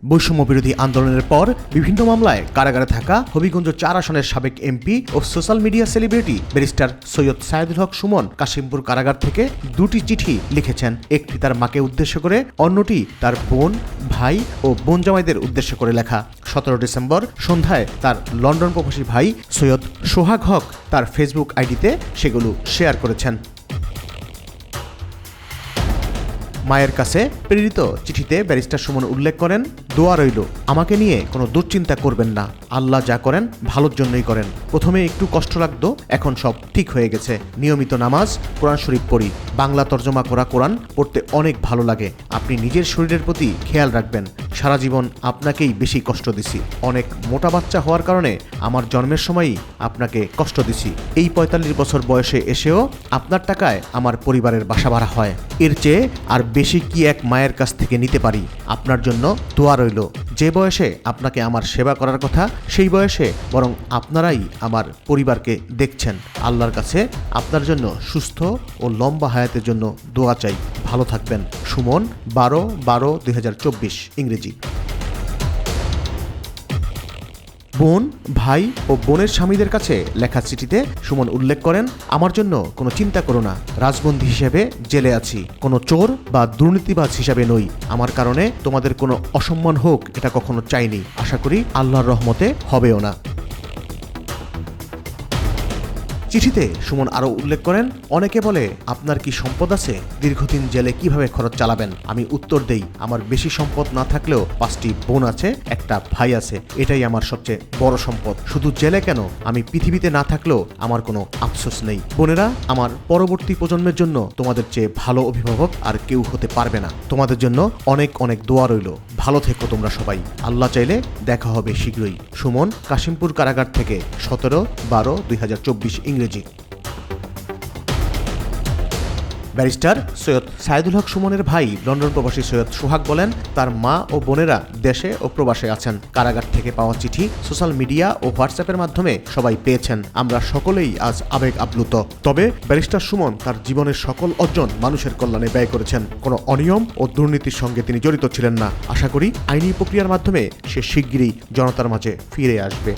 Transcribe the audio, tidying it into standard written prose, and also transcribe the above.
বৈষম্য বিরোধী আন্দোলনের পর বিভিন্ন মামলায় কারাগারে থাকা হবিগঞ্জ 4 আসনের সাবেক এমপি ও social media celebrity barrister Syed Saidul Haque Sumon Kashimpur কারাগার থেকে দুটি চিঠি লিখেছেন। একটি তার মাকে উদ্দেশ্য করে, অন্যটি তার বোন, ভাই ও বোন জামাইদের উদ্দেশ্য করে লেখা। 17 ডিসেম্বর সন্ধ্যায় তার লন্ডন প্রবাসী ভাই সৈয়দ সোহাগ হক তার ফেসবুক আইডিতে সেগুলো শেয়ার করেছেন। মায়ের কাছে প্রেরিত চিঠিতে ব্যারিস্টার সুমন উল্লেখ করেন, দোয়া রইল, আমাকে নিয়ে কোনো দুশ্চিন্তা করবেন না, আল্লাহ যা করেন ভালোর জন্যই করেন। প্রথমে একটু কষ্ট লাগতো, এখন সব ঠিক হয়ে গেছে। নিয়মিত নামাজ, কোরআন শরীফ পড়ি, বাংলা তর্জমা করা কোরআন পড়তে অনেক ভালো লাগে। আপনি নিজের শরীরের প্রতি খেয়াল রাখবেন। সারা জীবন আপনাকেই বেশি কষ্ট দিছি। অনেক মোটা বাচ্চা হওয়ার কারণে আমার জন্মের সময়ই আপনাকে কষ্ট দিছি। এই 45 বছর বয়সে এসেও আপনার টাকায় আমার পরিবারের বাসা ভাড়া হয়। এর চেয়ে আর বেশি কি এক মায়ের কাছ থেকে নিতে পারি? আপনার জন্য দোয়া রইল। যে বয়সে আপনাকে আমার সেবা করার কথা, সেই বয়সে বরং আপনারাই আমার পরিবারকে দেখছেন। আল্লাহর কাছে আপনার জন্য সুস্থ ও লম্বা হায়াতের জন্য দোয়া চাই। ভালো থাকবেন। সুমন, 12/12/2024, ইংরেজি। বোন, ভাই ও বোনের স্বামীদের কাছে লেখা চিঠিতে সুমন উল্লেখ করেন, আমার জন্য কোনো চিন্তা করো না। রাজবন্দী হিসেবে জেলে আছি, কোনো চোর বা দুর্নীতিবাজ হিসাবে নই। আমার কারণে তোমাদের কোনো অসম্মান হোক এটা কখনো চাইনি। আশা করি আল্লাহর রহমতে হবেও না। চিঠিতে সুমন আরও উল্লেখ করেন, অনেকে বলে আপনার কি সম্পদ আছে? দীর্ঘদিন জেলে কিভাবে খরচ চালাবেন? আমি উত্তর দেই, আমার বেশি সম্পদ না থাকলেও 5টি বোন আছে, একটা ভাই আছে, এটাই আমার সবচেয়ে বড় সম্পদ। শুধু জেলে কেন, আমি পৃথিবীতে না থাকলেও আমার কোনো আফসোস নেই। বোনেরা, আমার পরবর্তী প্রজন্মের জন্য তোমাদের চেয়ে ভালো অভিভাবক আর কেউ হতে পারবে না। তোমাদের জন্য অনেক অনেক দোয়া রইল। ভালো থেকো তোমরা সবাই। আল্লাহ চাইলে দেখা হবে শীঘ্রই। সুমন, কাশিমপুর কারাগার থেকে, 17/12/2024, ইংরেজি। ব্যারিস্টার সৈয়দ সাইদুল হক সুমনের ভাই লন্ডন প্রবাসী সৈয়দ সোহাগ বলেন, তার মা ও বোনেরা দেশে ও প্রবাসে আছেন। কারাগার থেকে পাওয়া চিঠি সোশ্যাল মিডিয়া ও হোয়াটসঅ্যাপের মাধ্যমে সবাই পেয়েছেন। আমরা সকলেই আজ আবেগ আপ্লুত। তবে ব্যারিস্টার সুমন তার জীবনের সকল অর্জন মানুষের কল্যাণে ব্যয় করেছেন। কোনো অনিয়ম ও দুর্নীতির সঙ্গে তিনি জড়িত ছিলেন না। আশা করি আইনি প্রক্রিয়ার মাধ্যমে সে শিগগিরই জনতার মাঝে ফিরে আসবে।